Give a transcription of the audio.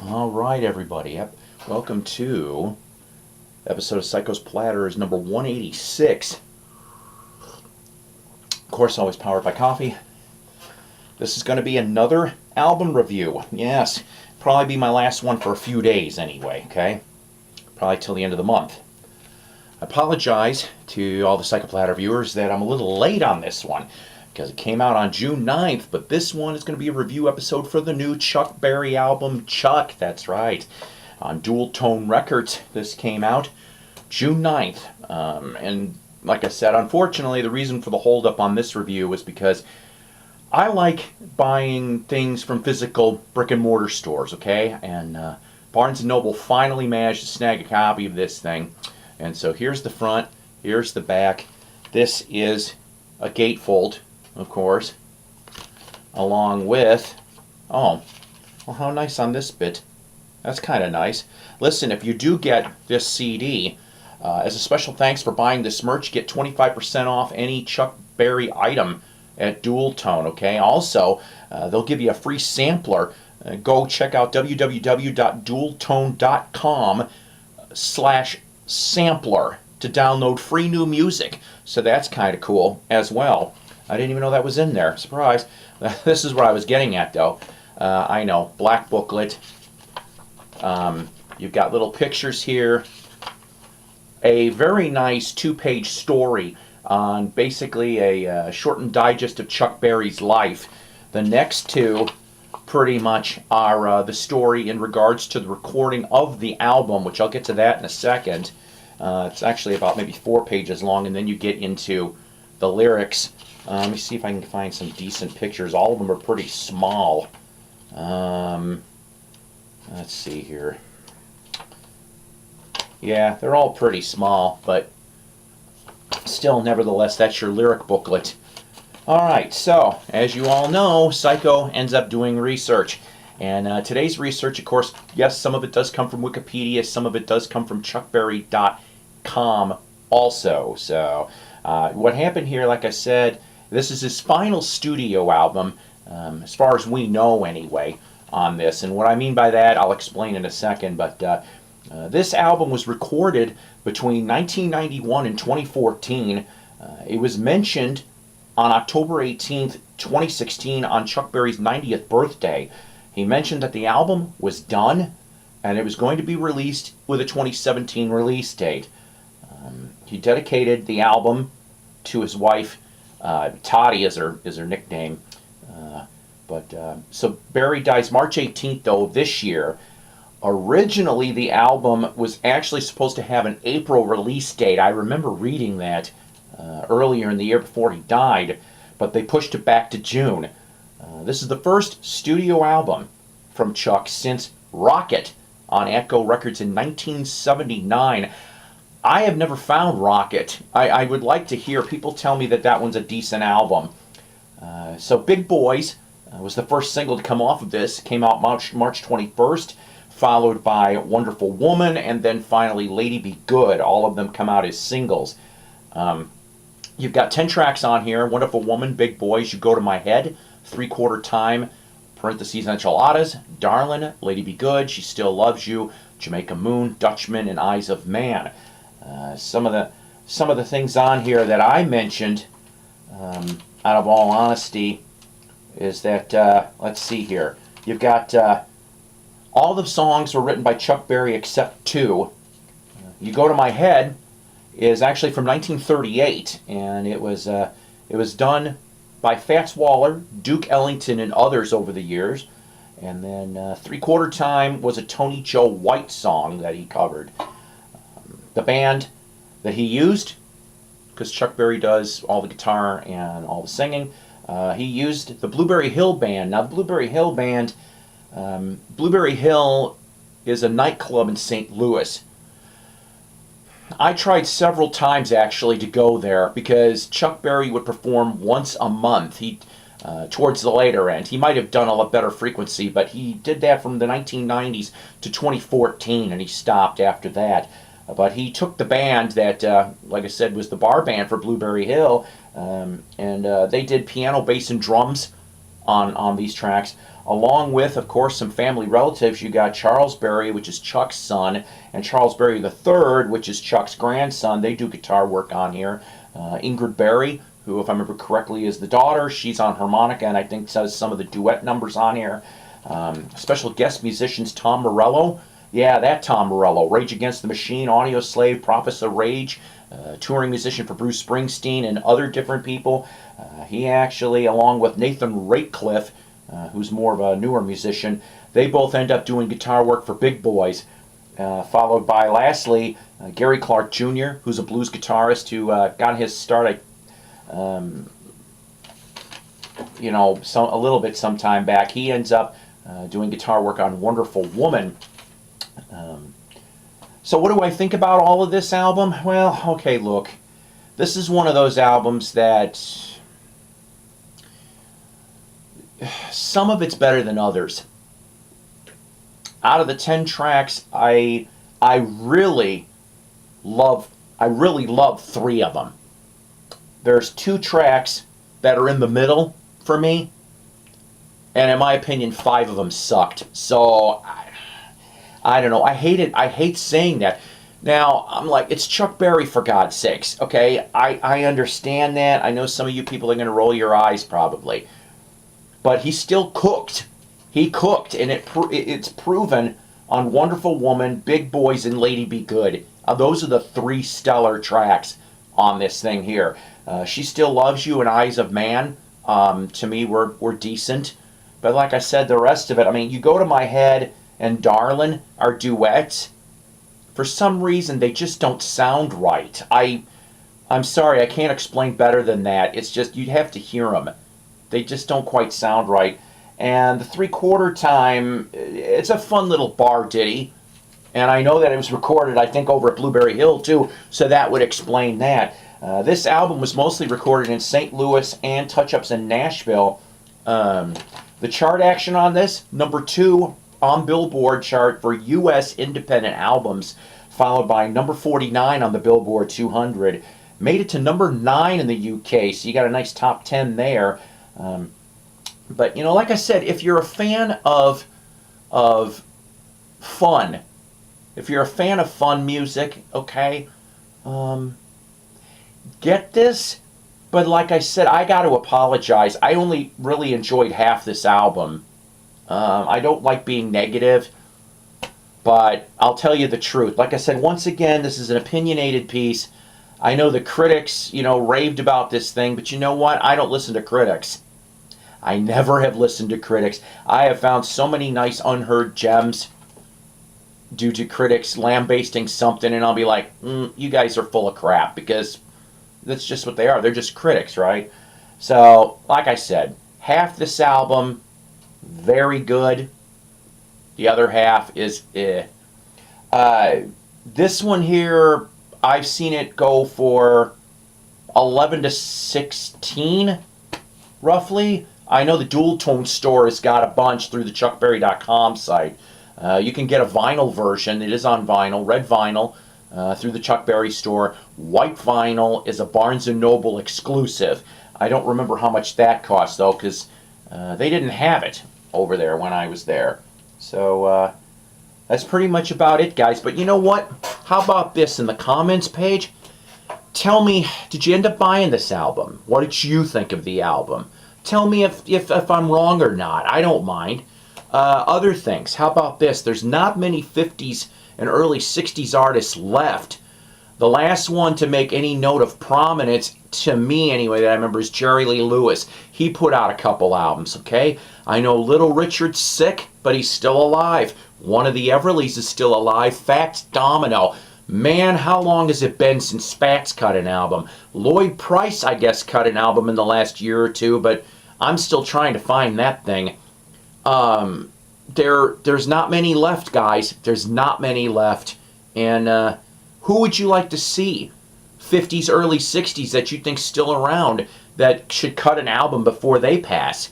All right, everybody. Yep. Welcome to episode of Psycho's Platters number 186. Of course, always powered by coffee. This is going to be another album review. Yes, probably be my last one for a few days anyway, okay? Probably till the end of the month. I apologize to all the Psycho Platter viewers that I'm a little late on this one because it came out on June 9th, but this one is going to be a review episode for the new Chuck Berry album, Chuck, that's right, on Dual Tone Records. This came out June 9th, and like I said, unfortunately, the reason for the holdup on this review was because I like buying things from physical brick and mortar stores, okay, and Barnes & Noble finally managed to snag a copy of this thing, and so here's the front, here's the back. This is a gatefold, of course, along with, oh, well, how nice on this bit. That's kind of nice. Listen, if you do get this CD, as a special thanks for buying this merch, get 25% off any Chuck Berry item at Dual Tone, okay? Also, they'll give you a free sampler. Go check out www.dualtone.com/sampler to download free new music. So that's kind of cool as well. I didn't even know that was in there. Surprise. This is what I was getting at, though. I know, black booklet. You've got little pictures here. A very nice two-page story on basically a shortened digest of Chuck Berry's life. The next two pretty much are the story in regards to the recording of the album, which I'll get to that in a second. It's actually about maybe 4 pages long, and then you get into the lyrics. Let me see if I can find some decent pictures. All of them are pretty small. Let's see here. Yeah, they're all pretty small, but still, nevertheless, that's your lyric booklet. Alright, so, as you all know, Psycho ends up doing research. And today's research, of course, yes, some of it does come from Wikipedia, some of it does come from chuckberry.com also. So, what happened here, like I said, this is his final studio album, as far as we know anyway, on this. And what I mean by that, I'll explain in a second, but this album was recorded between 1991 and 2014. It was mentioned on October 18th, 2016, on Chuck Berry's 90th birthday. He mentioned that the album was done and it was going to be released with a 2017 release date. He dedicated the album to his wife, Toddy is her nickname. So Berry dies March 18th, though, this year. Originally, the album was actually supposed to have an April release date. I remember reading that earlier in the year before he died, but they pushed it back to June. This is the first studio album from Chuck since Rocket on Atco Records in 1979. I have never found Rocket. I would like to hear people tell me that that one's a decent album. So Big Boys was the first single to come off of this. It came out March 21st, followed by Wonderful Woman, and then finally Lady Be Good. All of them come out as singles. You've got 10 tracks on here. Wonderful Woman, Big Boys, You Go to My Head, 3/4 Time, parentheses, Enchiladas, Darlin', Lady Be Good, She Still Loves You, Jamaica Moon, Dutchman, and Eyes of Man. Some of the things on here that I mentioned, out of all honesty, is that, let's see here, you've got, all the songs were written by Chuck Berry except 2. You Go to My Head is actually from 1938, and it was done by Fats Waller, Duke Ellington, and others over the years. And then 3/4 Time was a Tony Joe White song that he covered. The band that he used, because Chuck Berry does all the guitar and all the singing, he used the Blueberry Hill Band. Now, the Blueberry Hill Band, Blueberry Hill is a nightclub in St. Louis. I tried several times actually to go there because Chuck Berry would perform once a month. Towards the later end, he might have done a lot better frequency, but he did that from the 1990s to 2014, and he stopped after that. But he took the band that, like I said, was the bar band for Blueberry Hill, and they did piano, bass, and drums on these tracks. along with, of course, some family relatives. You got Charles Berry, which is Chuck's son, and Charles Berry III, which is Chuck's grandson. They do guitar work on here. Ingrid Berry, who, if I remember correctly, is the daughter. She's on harmonica and I think does some of the duet numbers on here. Special guest musicians, Tom Morello. Yeah, that Tom Morello. Rage Against the Machine, Audio Slave, Prophets of Rage, touring musician for Bruce Springsteen and other different people. He actually, along with Nathan Ratcliffe, who's more of a newer musician, they both end up doing guitar work for Big Boys. Followed by, lastly, Gary Clark Jr., who's a blues guitarist who got his start, a little bit some time back. He ends up doing guitar work on Wonderful Woman. So what do I think about all of this album? Well, okay, look. This is one of those albums that some of it's better than others. Out of the 10 tracks, I really love 3 of them. There's 2 tracks that are in the middle for me, and in my opinion, 5 of them sucked. So I don't know. I hate saying that. Now, I'm like, it's Chuck Berry, for God's sakes, okay? I understand that. I know some of you people are going to roll your eyes probably. But he still cooked. He cooked, and it's proven on Wonderful Woman, Big Boys, and Lady Be Good. Those are the 3 stellar tracks on this thing here. She Still Loves You and Eyes of Man, to me, were decent. But like I said, the rest of it, I mean, You Go to My Head and Darlin' are duets. For some reason, they just don't sound right. I'm sorry, I can't explain better than that. It's just, you'd have to hear them. They just don't quite sound right. And the 3/4 time, it's a fun little bar ditty. And I know that it was recorded, I think, over at Blueberry Hill, too, so that would explain that. This album was mostly recorded in St. Louis and touch-ups in Nashville. The chart action on this, number 2 on Billboard chart for U.S. independent albums, followed by number 49 on the Billboard 200. Made it to number 9 in the UK, so you got a nice top 10 there. But, like I said, if you're a fan of fun, if you're a fan of fun music, okay, get this. But like I said, I got to apologize. I only really enjoyed half this album. I don't like being negative, but I'll tell you the truth. Like I said, once again, this is an opinionated piece. I know the critics, raved about this thing, but you know what? I don't listen to critics. I never have listened to critics. I have found so many nice unheard gems due to critics lambasting something, and I'll be like, you guys are full of crap, because that's just what they are. They're just critics, right? So, like I said, half this album, very good. The other half is eh. This one here, I've seen it go for 11 to 16, roughly. I know the Dual Tone store has got a bunch through the chuckberry.com site. You can get a vinyl version. It is on vinyl, red vinyl, through the Chuck Berry store. White vinyl is a Barnes & Noble exclusive. I don't remember how much that cost, though, because they didn't have it over there when I was there. So that's pretty much about it, guys. But you know what? How about this in the comments page? Tell me, did you end up buying this album? What did you think of the album? Tell me if I'm wrong or not. I don't mind. Other things. How about this? There's not many 50s and early 60s artists left. The last one to make any note of prominence, to me anyway, that I remember is Jerry Lee Lewis. He put out a couple albums, okay? I know Little Richard's sick, but he's still alive. One of the Everlys is still alive. Fats Domino. Man, how long has it been since Fats cut an album? Lloyd Price, I guess, cut an album in the last year or two, but I'm still trying to find that thing. There's not many left, guys. There's not many left. And who would you like to see? 50s, early 60s that you think's still around that should cut an album before they pass?